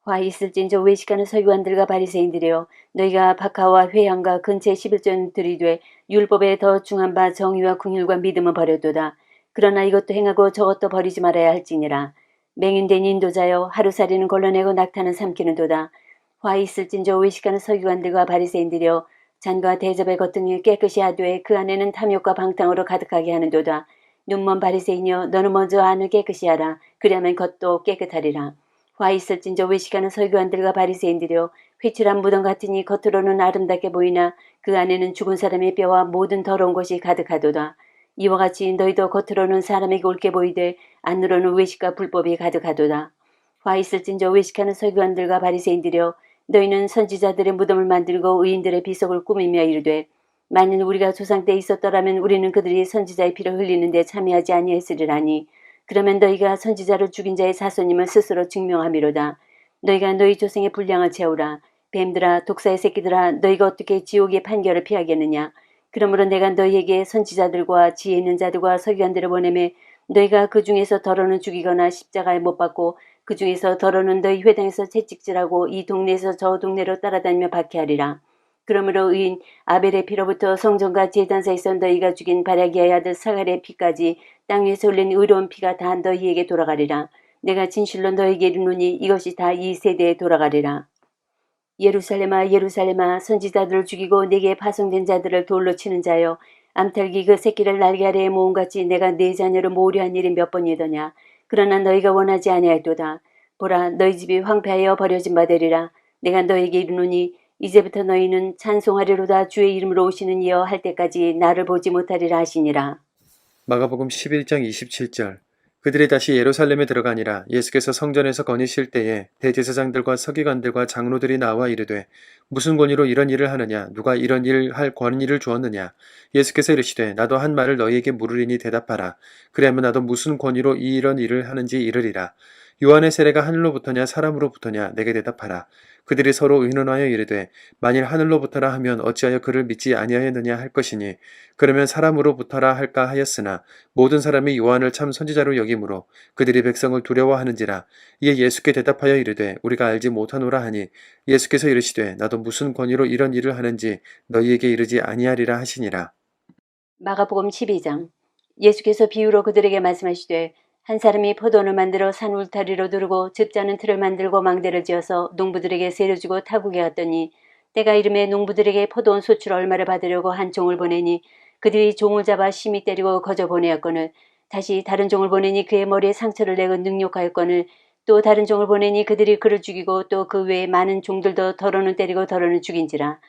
화 있을진저 외식하는 서기관들과 바리새인들이여 너희가 박하와 회향과 근체 11전 들이되 율법에 더 중한 바 정의와 궁율과 믿음을 버렸도다. 그러나 이것도 행하고 저것도 버리지 말아야 할지니라. 맹인된 인도자여 하루살이는 걸러내고 낙타는 삼키는도다. 화 있을진저 외식하는 서기관들과 바리새인들이여 잔과 대접의 겉등을 깨끗이 하되 그 안에는 탐욕과 방탕으로 가득하게 하는도다. 눈먼 바리새인이여 너는 먼저 안을 깨끗이 하라. 그리하면 겉도 깨끗하리라. 화 있을진저 외식하는 서기관들과 바리새인들이여 회칠한 무덤 같으니 겉으로는 아름답게 보이나 그 안에는 죽은 사람의 뼈와 모든 더러운 것이 가득하도다. 이와 같이 너희도 겉으로는 사람에게 옳게 보이되 안으로는 외식과 불법이 가득하도다. 화 있을진저 외식하는 서기관들과 바리새인들이여 너희는 선지자들의 무덤을 만들고 의인들의 비석을 꾸미며 이르되 만일 우리가 조상 때 있었더라면 우리는 그들이 선지자의 피를 흘리는 데 참여하지 아니했으리라니. 그러면 너희가 선지자를 죽인 자의 자손임을 스스로 증명함이로다. 너희가 너희 조상의 분량을 채우라. 뱀들아 독사의 새끼들아 너희가 어떻게 지옥의 판결을 피하겠느냐. 그러므로 내가 너희에게 선지자들과 지혜 있는 자들과 서기관들을 보내매 너희가 그 중에서 더러는 죽이거나 십자가에 못 박고 그 중에서 더러는 너희 회당에서 채찍질하고 이 동네에서 저 동네로 따라다니며 박해하리라. 그러므로 의인 아벨의 피로부터 성전과 제단사에서 너희가 죽인 바라기아의 아들 사갈의 피까지 땅 위에서 흘린 의로운 피가 다 너희에게 돌아가리라. 내가 진실로 너희에게 이르노니 이것이 다 이 세대에 돌아가리라. 예루살렘아 예루살렘아 선지자들을 죽이고 내게 파송된 자들을 돌로 치는 자여 암탉이 그 새끼를 날개 아래에 모음같이 내가 네 자녀를 모으려 한 일이 몇 번이더냐. 그러나 너희가 원하지 아니하였도다. 보라 너희 집이 황폐하여 버려진 바 되리라. 내가 너희에게 이르노니 이제부터 너희는 찬송하리로다 주의 이름으로 오시는 이여 할 때까지 나를 보지 못하리라 하시니라. 마가복음 11장 27절. 그들이 다시 예루살렘에 들어가니라. 예수께서 성전에서 거니실 때에 대제사장들과 서기관들과 장로들이 나와 이르되 무슨 권위로 이런 일을 하느냐. 누가 이런 일을 할 권위를 주었느냐. 예수께서 이르시되 나도 한 말을 너희에게 물으리니 대답하라. 그리하면 나도 무슨 권위로 이런 일을 하는지 이르리라. 요한의 세례가 하늘로부터냐 사람으로부터냐 내게 대답하라. 그들이 서로 의논하여 이르되 만일 하늘로부터라 하면 어찌하여 그를 믿지 아니하였느냐 할 것이니 그러면 사람으로부터라 할까 하였으나 모든 사람이 요한을 참 선지자로 여기므로 그들이 백성을 두려워하는지라. 이에 예수께 대답하여 이르되 우리가 알지 못하노라 하니 예수께서 이르시되 나도 무슨 권위로 이런 일을 하는지 너희에게 이르지 아니하리라 하시니라. 마가복음 12장. 예수께서 비유로 그들에게 말씀하시되 한 사람이 포도원을 만들어 산 울타리로 두르고 즙자는 틀을 만들고 망대를 지어서 농부들에게 세를 주고 타국에 갔더니 때가 이름에 농부들에게 포도원 소출 얼마를 받으려고 한 종을 보내니 그들이 종을 잡아 심히 때리고 거저 보내었거늘 다시 다른 종을 보내니 그의 머리에 상처를 내고 능욕하였거늘 또 다른 종을 보내니 그들이 그를 죽이고 또 그 외에 많은 종들도 더러는 때리고 더러는 죽인지라.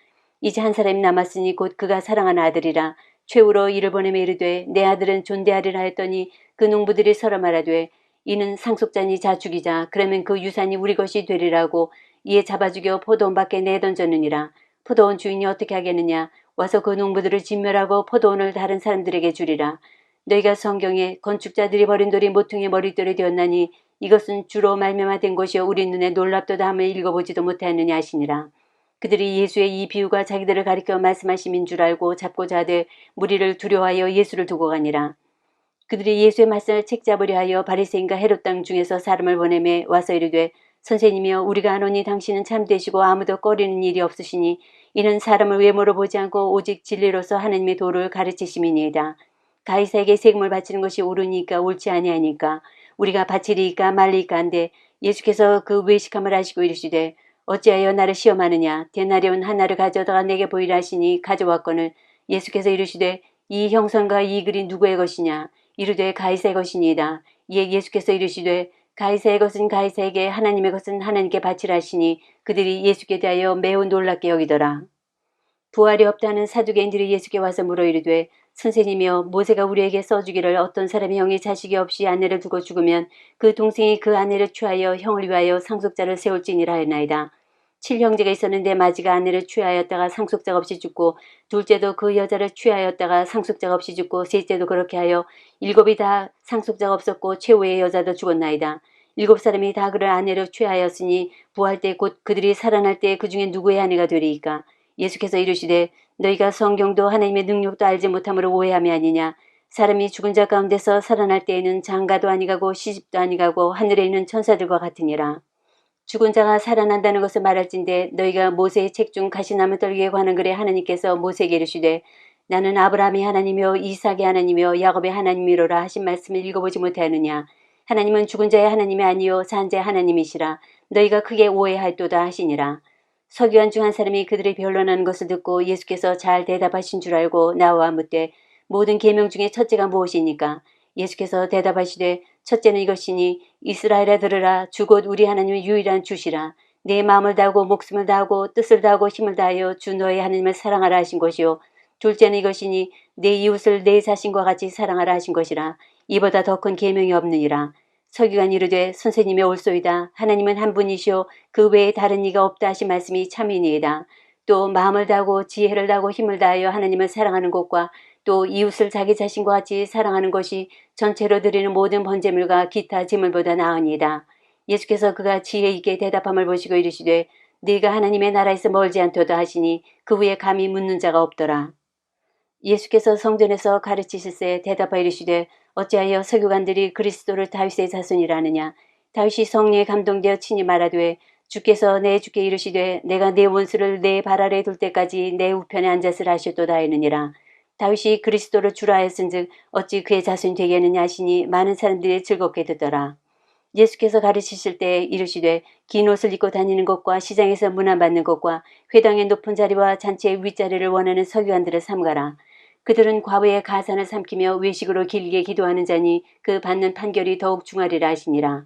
이제 한 사람이 남았으니 곧 그가 사랑하는 아들이라. 최후로 이를 보내며 이르되 내 아들은 존대하리라 하였더니 그 농부들이 서로 말하되 이는 상속자니 자 죽이자. 그러면 그 유산이 우리 것이 되리라고 이에 잡아 죽여 포도원 밖에 내던졌느니라. 포도원 주인이 어떻게 하겠느냐. 와서 그 농부들을 진멸하고 포도원을 다른 사람들에게 주리라. 너희가 성경에 건축자들이 버린 돌이 모퉁이의 머릿돌이 되었나니 이것은 주로 말미암아된 것이요 우리 눈에 놀랍도다 하며 읽어보지도 못하였느냐 하시니라. 그들이 예수의 이 비유가 자기들을 가리켜 말씀하심인 줄 알고 잡고자 하되 무리를 두려워하여 예수를 두고 가니라. 그들이 예수의 말씀을 책잡으려 하여 바리새인과 헤롯 땅 중에서 사람을 보내매 와서 이르되 선생님이여 우리가 아노니 당신은 참되시고 아무도 꺼리는 일이 없으시니 이는 사람을 외모로 보지 않고 오직 진리로서 하나님의 도를 가르치심이니이다. 가이사에게 세금을 바치는 것이 옳으니까 옳지 아니하니까 우리가 바치리이까 말리이까 한데 예수께서 그 외식함을 하시고 이르시되 어찌하여 나를 시험하느냐 데나리온 하나를 가져다가 내게 보이라 하시니 가져왔거늘 예수께서 이르시되 이 형상과 이 글이 누구의 것이냐 이르되 가이사의 것이니이다. 이에 예수께서 이르시되 가이사의 것은 가이사에게 하나님의 것은 하나님께 바치라 하시니 그들이 예수께 대하여 매우 놀랍게 여기더라. 부활이 없다는 사두개인들이 예수께 와서 물어 이르되 선생님이여 모세가 우리에게 써주기를 어떤 사람이 형이 자식이 없이 아내를 두고 죽으면 그 동생이 그 아내를 취하여 형을 위하여 상속자를 세울지니라 하나이다. 7형제가 있었는데 마지가 아내를 취하였다가 상속자가 없이 죽고 둘째도 그 여자를 취하였다가 상속자가 없이 죽고 셋째도 그렇게 하여 7이 다 상속자가 없었고 최후의 여자도 죽었나이다. 7사람이 다 그를 아내로 취하였으니 부활 때 곧 그들이 살아날 때 그 중에 누구의 아내가 되리이까. 예수께서 이르시되 너희가 성경도 하나님의 능력도 알지 못함으로 오해함이 아니냐. 사람이 죽은 자 가운데서 살아날 때에는 장가도 아니가고 시집도 아니가고 하늘에 있는 천사들과 같으니라. 죽은 자가 살아난다는 것을 말할진대 너희가 모세의 책 중 가시나무 떨기에 관한 글에 하나님께서 모세에게 이르시되 나는 아브라함의 하나님이요 이삭의 하나님이요 야곱의 하나님이로라 하신 말씀을 읽어보지 못하느냐. 하나님은 죽은 자의 하나님이 아니요 산 자의 하나님이시라. 너희가 크게 오해하였도다 하시니라. 서기관 중 한 사람이 그들의 변론하는 것을 듣고 예수께서 잘 대답하신 줄 알고 나와 묻되 모든 계명 중에 첫째가 무엇이니까. 예수께서 대답하시되 첫째는 이것이니 이스라엘아 들으라 주 곧 우리 하나님의 유일한 주시라. 내 마음을 다하고 목숨을 다하고 뜻을 다하고 힘을 다하여 주 너의 하나님을 사랑하라 하신 것이요. 둘째는 이것이니 내 이웃을 내 자신과 같이 사랑하라 하신 것이라. 이보다 더 큰 계명이 없느니라. 서기관이 이르되 선생님이 옳소이다. 하나님은 한 분이시오 그 외에 다른 이가 없다 하신 말씀이 참이니이다. 또 마음을 다하고 지혜를 다하고 힘을 다하여 하나님을 사랑하는 것과 또 이웃을 자기 자신과 같이 사랑하는 것이 전체로 드리는 모든 번제물과 기타 제물보다 나으니이다. 예수께서 그가 지혜 있게 대답함을 보시고 이르시되 네가 하나님의 나라에서 멀지 않도다 하시니 그 후에 감히 묻는 자가 없더라. 예수께서 성전에서 가르치실세 대답하여 이르시되 어찌하여 서기관들이 그리스도를 다윗의 자손이라 하느냐. 다윗이 성령에 감동되어 친히 말하되 주께서 내 주께 이르시되 내가 내 원수를 내 발 아래 둘 때까지 내 우편에 앉았으라 하셨도다 하느니라. 다윗이 그리스도를 주라 하였은즉 어찌 그의 자손이 되겠느냐 하시니 많은 사람들이 즐겁게 듣더라. 예수께서 가르치실 때 이르시되 긴 옷을 입고 다니는 것과 시장에서 문안받는 것과 회당의 높은 자리와 잔치의 윗자리를 원하는 서기관들을 삼가라. 그들은 과부의 가산을 삼키며 외식으로 길게 기도하는 자니 그 받는 판결이 더욱 중하리라 하시니라.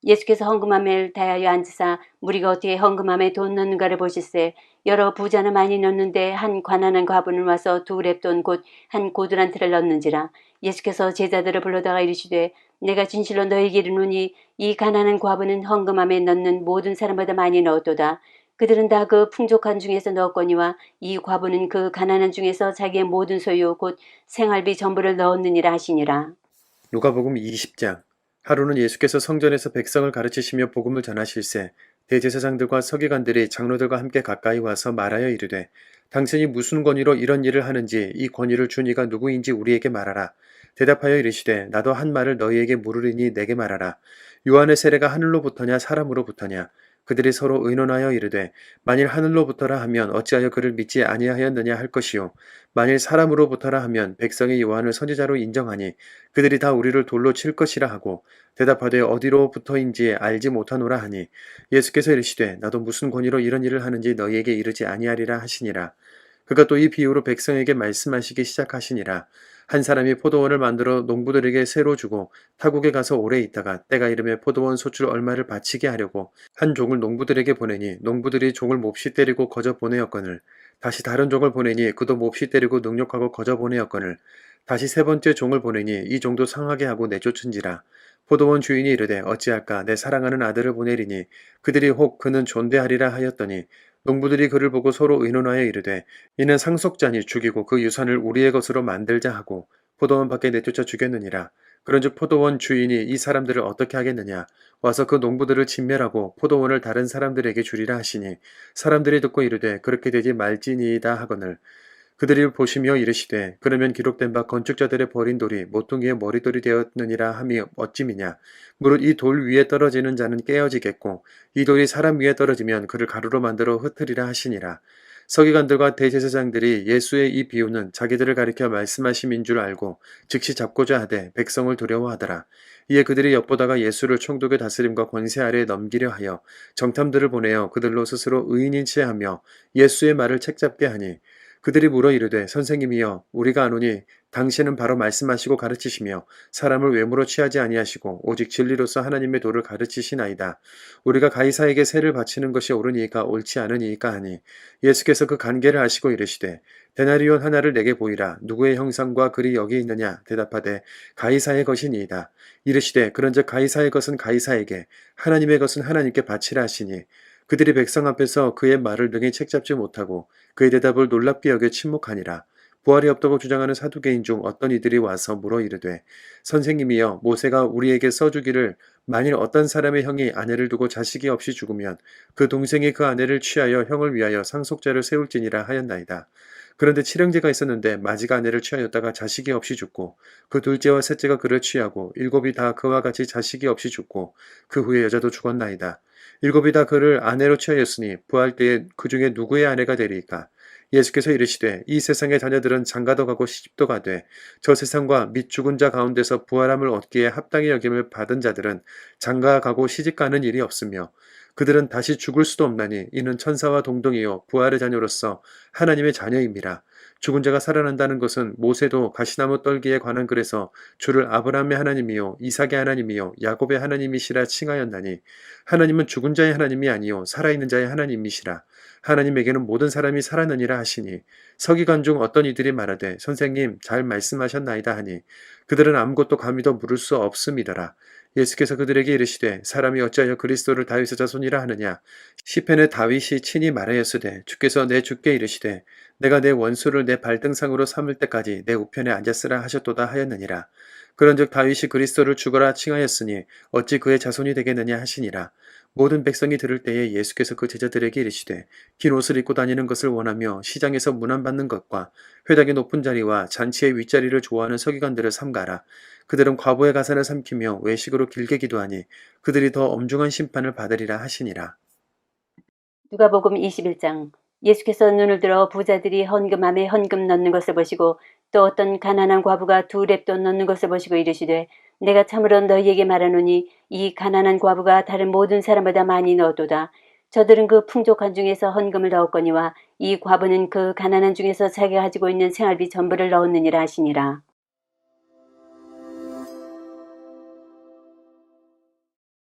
예수께서 헌금함을 대하여 앉으사 무리가 어떻게 헌금함에 돈 넣는가를 보실세 여러 부자는 많이 넣는데 한 가난한 과부는 와서 2렙돈 곧 한 고두란 틀을 넣는지라. 예수께서 제자들을 불러다가 이르시되 내가 진실로 너희에게 이르노니 이 가난한 과부는 헌금함에 넣는 모든 사람보다 많이 넣었도다. 그들은 다 그 풍족한 중에서 넣었거니와 이 과부는 그 가난한 중에서 자기의 모든 소유 곧 생활비 전부를 넣었느니라 하시니라. 누가복음 20장. 하루는 예수께서 성전에서 백성을 가르치시며 복음을 전하실세 대제사장들과 서기관들이 장로들과 함께 가까이 와서 말하여 이르되 당신이 무슨 권위로 이런 일을 하는지 이 권위를 준 이가 누구인지 우리에게 말하라. 대답하여 이르시되 나도 한 말을 너희에게 물으리니 내게 말하라. 요한의 세례가 하늘로부터냐 사람으로부터냐. 그들이 서로 의논하여 이르되 만일 하늘로부터라 하면 어찌하여 그를 믿지 아니하였느냐 할 것이요 만일 사람으로부터라 하면 백성이 요한을 선지자로 인정하니 그들이 다 우리를 돌로 칠 것이라 하고 대답하되 어디로부터인지 알지 못하노라 하니 예수께서 이르시되 나도 무슨 권위로 이런 일을 하는지 너희에게 이르지 아니하리라 하시니라. 그가 또 이 비유로 백성에게 말씀하시기 시작하시니라. 한 사람이 포도원을 만들어 농부들에게 새로 주고 타국에 가서 오래 있다가 때가 이르매 포도원 소출 얼마를 바치게 하려고 한 종을 농부들에게 보내니 농부들이 종을 몹시 때리고 거저 보내었거늘 다시 다른 종을 보내니 그도 몹시 때리고 능욕하고 거저 보내었거늘 다시 세 번째 종을 보내니 이 종도 상하게 하고 내쫓은지라. 포도원 주인이 이르되 어찌할까 내 사랑하는 아들을 보내리니 그들이 혹 그는 존대하리라 하였더니 농부들이 그를 보고 서로 의논하여 이르되 이는 상속자니 죽이고 그 유산을 우리의 것으로 만들자 하고 포도원 밖에 내쫓아 죽였느니라. 그런즉 포도원 주인이 이 사람들을 어떻게 하겠느냐. 와서 그 농부들을 진멸하고 포도원을 다른 사람들에게 주리라 하시니 사람들이 듣고 이르되 그렇게 되지 말지니이다 하거늘 그들이 보시며 이르시되 그러면 기록된 바 건축자들의 버린 돌이 모퉁이의 머리돌이 되었느니라 함이 어찌미냐. 무릇 이 돌 위에 떨어지는 자는 깨어지겠고 이 돌이 사람 위에 떨어지면 그를 가루로 만들어 흩으리라 하시니라. 서기관들과 대제사장들이 예수의 이 비유는 자기들을 가리켜 말씀하심인 줄 알고 즉시 잡고자 하되 백성을 두려워하더라. 이에 그들이 엿보다가 예수를 총독의 다스림과 권세 아래에 넘기려 하여 정탐들을 보내어 그들로 스스로 의인인 채 하며 예수의 말을 책잡게 하니 그들이 물어 이르되 선생님이여 우리가 아노니 당신은 바로 말씀하시고 가르치시며 사람을 외모로 취하지 아니하시고 오직 진리로서 하나님의 도를 가르치시나이다. 우리가 가이사에게 세를 바치는 것이 옳으니까 옳지 않으니까 하니 예수께서 그 관계를 아시고 이르시되 데나리온 하나를 내게 보이라. 누구의 형상과 글이 여기 있느냐 대답하되 가이사의 것이니이다. 이르시되 그런즉 가이사의 것은 가이사에게 하나님의 것은 하나님께 바치라 하시니 그들이 백성 앞에서 그의 말을 능히 책잡지 못하고 그의 대답을 놀랍게 여겨 침묵하니라. 부활이 없다고 주장하는 사두개인 중 어떤 이들이 와서 물어 이르되 선생님이여 모세가 우리에게 써주기를 만일 어떤 사람의 형이 아내를 두고 자식이 없이 죽으면 그 동생이 그 아내를 취하여 형을 위하여 상속자를 세울지니라 하였나이다. 그런데 칠형제가 있었는데 마지가 아내를 취하였다가 자식이 없이 죽고 그 둘째와 셋째가 그를 취하고 일곱이 다 그와 같이 자식이 없이 죽고 그 후에 여자도 죽었나이다. 일곱이 다 그를 아내로 취하였으니 부활 때에 그 중에 누구의 아내가 되리이까? 예수께서 이르시되 이 세상의 자녀들은 장가도 가고 시집도 가되 저 세상과 및 죽은 자 가운데서 부활함을 얻기에 합당히 여김을 받은 자들은 장가 가고 시집 가는 일이 없으며 그들은 다시 죽을 수도 없나니 이는 천사와 동등이요 부활의 자녀로서 하나님의 자녀임이라. 죽은 자가 살아난다는 것은 모세도 가시나무 떨기에 관한 글에서 주를 아브라함의 하나님이요 이삭의 하나님이요 야곱의 하나님이시라 칭하였나니 하나님은 죽은 자의 하나님이 아니요 살아있는 자의 하나님이시라. 하나님에게는 모든 사람이 살았느니라 하시니 서기관 중 어떤 이들이 말하되 선생님 잘 말씀하셨나이다 하니 그들은 아무것도 감히 더 물을 수 없음이더라. 예수께서 그들에게 이르시되 사람이 어찌하여 그리스도를 다윗의 자손이라 하느냐. 시편에 다윗이 친히 말하였으되 주께서 내 주께 이르시되 내가 내 원수를 내 발등상으로 삼을 때까지 내 우편에 앉았으라 하셨도다 하였느니라. 그런즉 다윗이 그리스도를 죽어라 칭하였으니 어찌 그의 자손이 되겠느냐 하시니라. 모든 백성이 들을 때에 예수께서 그 제자들에게 이르시되 긴 옷을 입고 다니는 것을 원하며 시장에서 문안받는 것과 회당의 높은 자리와 잔치의 윗자리를 좋아하는 서기관들을 삼가라. 그들은 과부의 가산을 삼키며 외식으로 길게 기도하니 그들이 더 엄중한 심판을 받으리라 하시니라. 누가복음 21장. 예수께서 눈을 들어 부자들이 헌금함에 헌금 넣는 것을 보시고 또 어떤 가난한 과부가 두 렙돈 넣는 것을 보시고 이르시되 내가 참으로 너희에게 말하노니 이 가난한 과부가 다른 모든 사람보다 많이 넣었도다. 저들은 그 풍족한 중에서 헌금을 넣었거니와 이 과부는 그 가난한 중에서 자기가 가지고 있는 생활비 전부를 넣었느니라 하시니라.